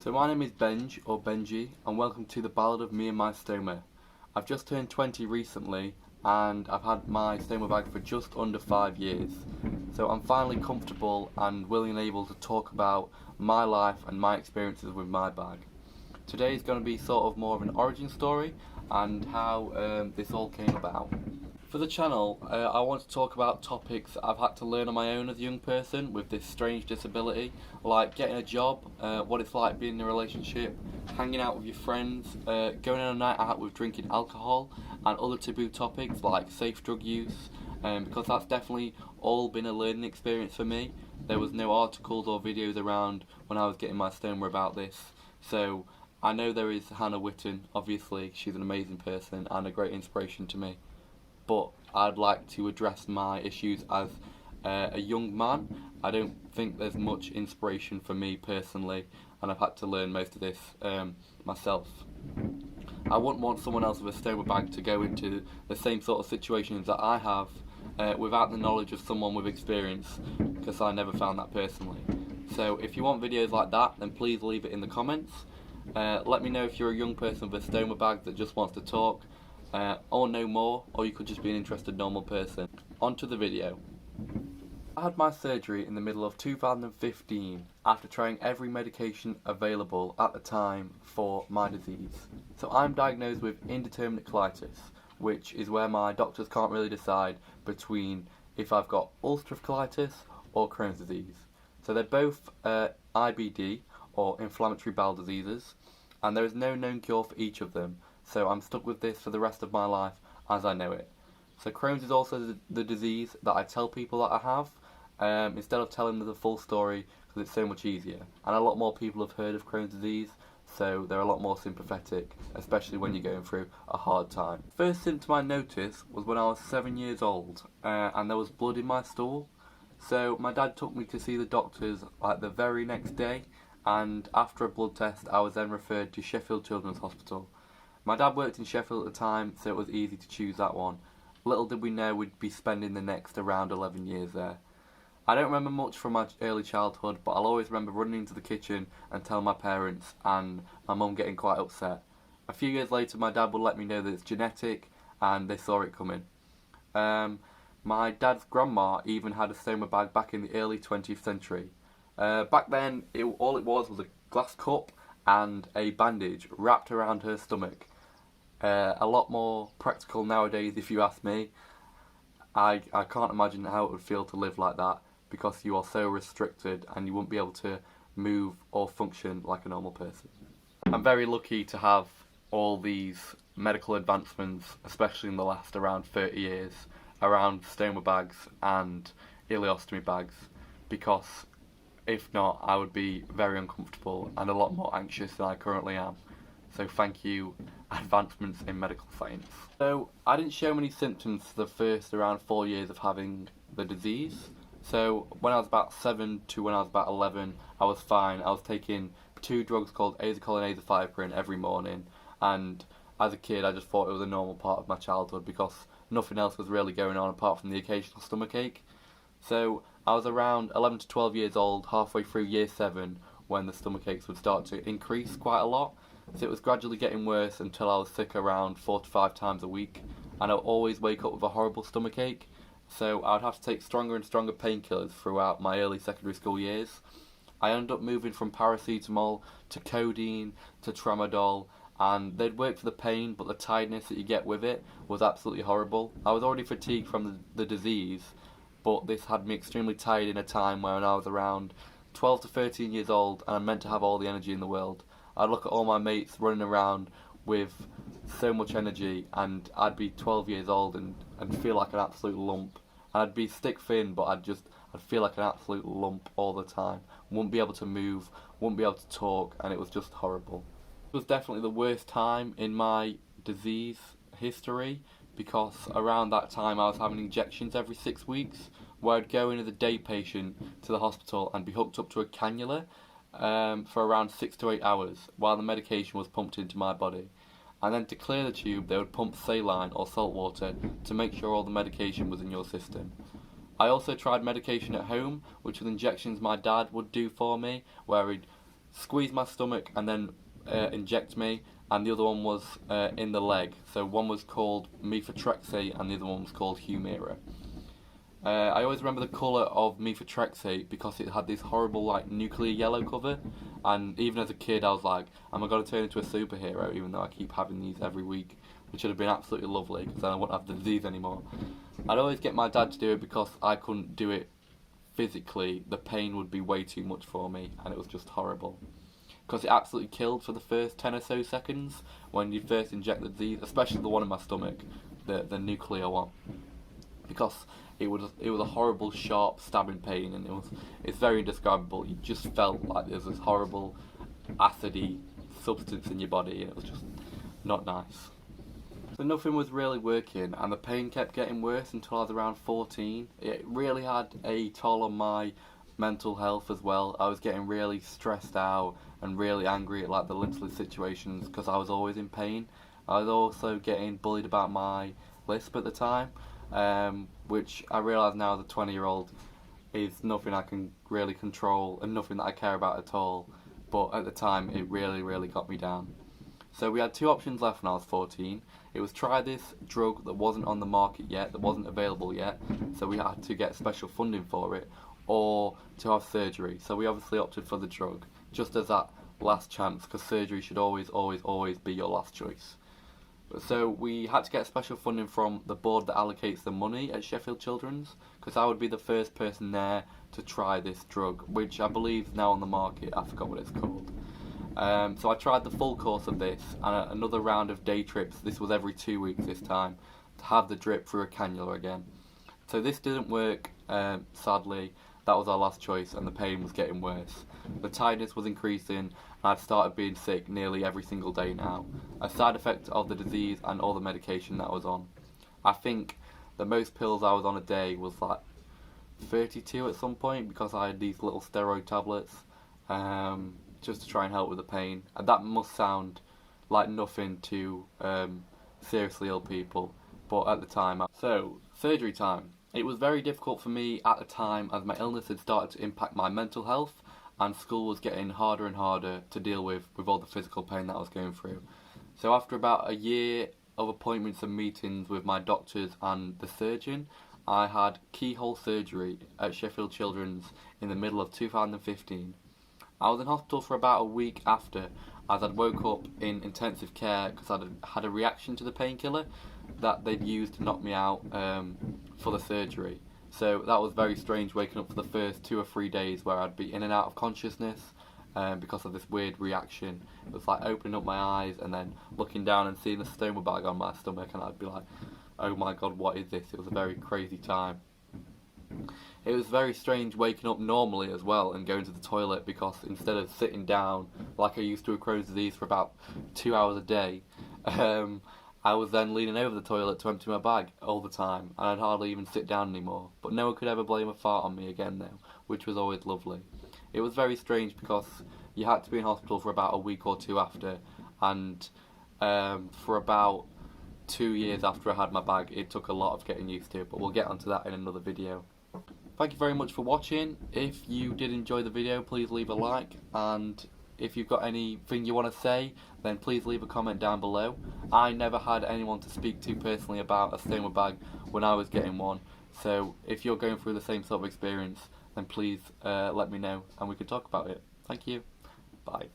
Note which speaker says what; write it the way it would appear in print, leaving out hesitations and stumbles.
Speaker 1: So my name is Benj, or Benji, and welcome to the Ballad of Me and My Stoma. I've just turned 20 recently, and I've had my stoma bag for just under 5 years. So I'm finally comfortable and willing and able to talk about my life and my experiences with my bag. Today is going to be sort of more of an origin story and how this all came about. For the channel, I want to talk about topics that I've had to learn on my own as a young person with this strange disability, like getting a job, what it's like being in a relationship, hanging out with your friends, going on a night out with drinking alcohol, and other taboo topics like safe drug use, because that's definitely all been a learning experience for me. There was no articles or videos around when I was getting my stoma about this, so I know there is Hannah Witten. Obviously she's an amazing person and a great inspiration to me. But I'd like to address my issues as a young man. I don't think there's much inspiration for me personally, and I've had to learn most of this myself. I wouldn't want someone else with a stoma bag to go into the same sort of situations that I have without the knowledge of someone with experience, because I never found that personally. So if you want videos like that, then please leave it in the comments. Let me know if you're a young person with a stoma bag that just wants to talk, or know more, or you could just be an interested normal person. On to the video. I had my surgery in the middle of 2015 after trying every medication available at the time for my disease. So I'm diagnosed with indeterminate colitis, which is where my doctors can't really decide between if I've got ulcerative colitis or Crohn's disease. So they're both IBD, or inflammatory bowel diseases, and there is no known cure for each of them. So I'm stuck with this for the rest of my life as I know it. So Crohn's is also the disease that I tell people that I have, instead of telling them the full story, because it's so much easier. And a lot more people have heard of Crohn's disease, so they're a lot more sympathetic, especially when you're going through a hard time. First symptom I noticed was when I was 7 years old, and there was blood in my stool. So my dad took me to see the doctors like the very next day, and after a blood test I was then referred to Sheffield Children's Hospital. My dad worked in Sheffield at the time, so it was easy to choose that one. Little did we know we'd be spending the next around 11 years there. I don't remember much from my early childhood, but I'll always remember running into the kitchen and telling my parents, and my mum getting quite upset. A few years later my dad would let me know that it's genetic, and they saw it coming. My dad's grandma even had a stoma bag back in the early 20th century. Back then, all it was a glass cup and a bandage wrapped around her stomach. A lot more practical nowadays, if you ask me. I can't imagine how it would feel to live like that, because you are so restricted and you wouldn't be able to move or function like a normal person. I'm very lucky to have all these medical advancements, especially in the last around 30 years, around stoma bags and ileostomy bags, because if not, I would be very uncomfortable and a lot more anxious than I currently am. So thank you, advancements in medical science. So I didn't show many symptoms for the first around 4 years of having the disease. So when I was about 7 to when I was about 11, I was fine. I was taking 2 drugs called Azicol and azathioprine every morning, and as a kid I just thought it was a normal part of my childhood because nothing else was really going on apart from the occasional stomachache. So I was around 11 to 12 years old, halfway through year 7, when the stomachaches would start to increase quite a lot. So it was gradually getting worse until I was sick around 4 to 5 times a week, and I would always wake up with a horrible stomachache. So I would have to take stronger and stronger painkillers throughout my early secondary school years. I ended up moving from paracetamol to codeine to tramadol, and they'd work for the pain, but the tiredness that you get with it was absolutely horrible. I was already fatigued from the disease, but this had me extremely tired in a time when I was around 12 to 13 years old and I meant to have all the energy in the world. I'd look at all my mates running around with so much energy, and I'd be 12 years old and feel like an absolute lump. And I'd be stick thin, but I'd feel like an absolute lump all the time. Wouldn't be able to move, wouldn't be able to talk, and it was just horrible. It was definitely the worst time in my disease history, because around that time I was having injections every 6 weeks, where I'd go in as a day patient to the hospital and be hooked up to a cannula for around 6 to 8 hours while the medication was pumped into my body. And then to clear the tube they would pump saline or salt water to make sure all the medication was in your system. I also tried medication at home, which was injections my dad would do for me, where he'd squeeze my stomach and then inject me, and the other one was in the leg. So one was called methotrexate and the other one was called Humira. I always remember the colour of methotrexate because it had this horrible like nuclear yellow cover, and even as a kid I was like, am I going to turn into a superhero, even though I keep having these every week, which would have been absolutely lovely because then I wouldn't have the disease anymore. I'd always get my dad to do it because I couldn't do it physically. The pain would be way too much for me and it was just horrible. Because it absolutely killed for the first 10 or so seconds when you first inject the disease, especially the one in my stomach, the nuclear one. Because it was a horrible, sharp, stabbing pain, and it's very indescribable. You just felt like there was this horrible, acidy substance in your body, and it was just not nice. So nothing was really working, and the pain kept getting worse until I was around 14. It really had a toll on my mental health as well. I was getting really stressed out and really angry at like the littlest situations because I was always in pain. I was also getting bullied about my lisp at the time. Which I realise now as a 20-year-old is nothing I can really control and nothing that I care about at all, but at the time it really got me down. So we had two options left when I was 14. It was try this drug that wasn't on the market yet, that wasn't available yet, so we had to get special funding for it, or to have surgery. So we obviously opted for the drug, just as that last chance, because surgery should always be your last choice. So we had to get special funding from the board that allocates the money at Sheffield Children's, because I would be the first person there to try this drug, which I believe is now on the market. I forgot what it's called. So I tried the full course of this and another round of day trips. This was every 2 weeks this time, to have the drip through a cannula again. So this didn't work, sadly. That was our last choice and the pain was getting worse. The tiredness was increasing and I'd started being sick nearly every single day now, a side effect of the disease and all the medication that I was on. I think the most pills I was on a day was like 32 at some point because I had these little steroid tablets just to try and help with the pain. And that must sound like nothing to seriously ill people, but at the time. So, surgery time. It was very difficult for me at the time as my illness had started to impact my mental health and school was getting harder and harder to deal with all the physical pain that I was going through. So after about a year of appointments and meetings with my doctors and the surgeon, I had keyhole surgery at Sheffield Children's in the middle of 2015. I was in hospital for about a week after, as I'd woke up in intensive care because I'd had a reaction to the painkiller that they'd used to knock me out for the surgery. So that was very strange, waking up for the first 2 or 3 days where I'd be in and out of consciousness because of this weird reaction. It was like opening up my eyes and then looking down and seeing a stoma bag on my stomach, and I'd be like, oh my god, what is this? It was a very crazy time. It was very strange waking up normally as well and going to the toilet, because instead of sitting down like I used to with Crohn's disease for about 2 hours a day, I was then leaning over the toilet to empty my bag all the time, and I'd hardly even sit down anymore. But no one could ever blame a fart on me again though, which was always lovely. It was very strange because you had to be in hospital for about a week or two after, and for about 2 years after I had my bag, it took a lot of getting used to, but we'll get onto that in another video. Thank you very much for watching. If you did enjoy the video, please leave a like, and if you've got anything you want to say, then please leave a comment down below. I never had anyone to speak to personally about a stoma bag when I was getting one, so if you're going through the same sort of experience, then please let me know and we can talk about it. Thank you. Bye.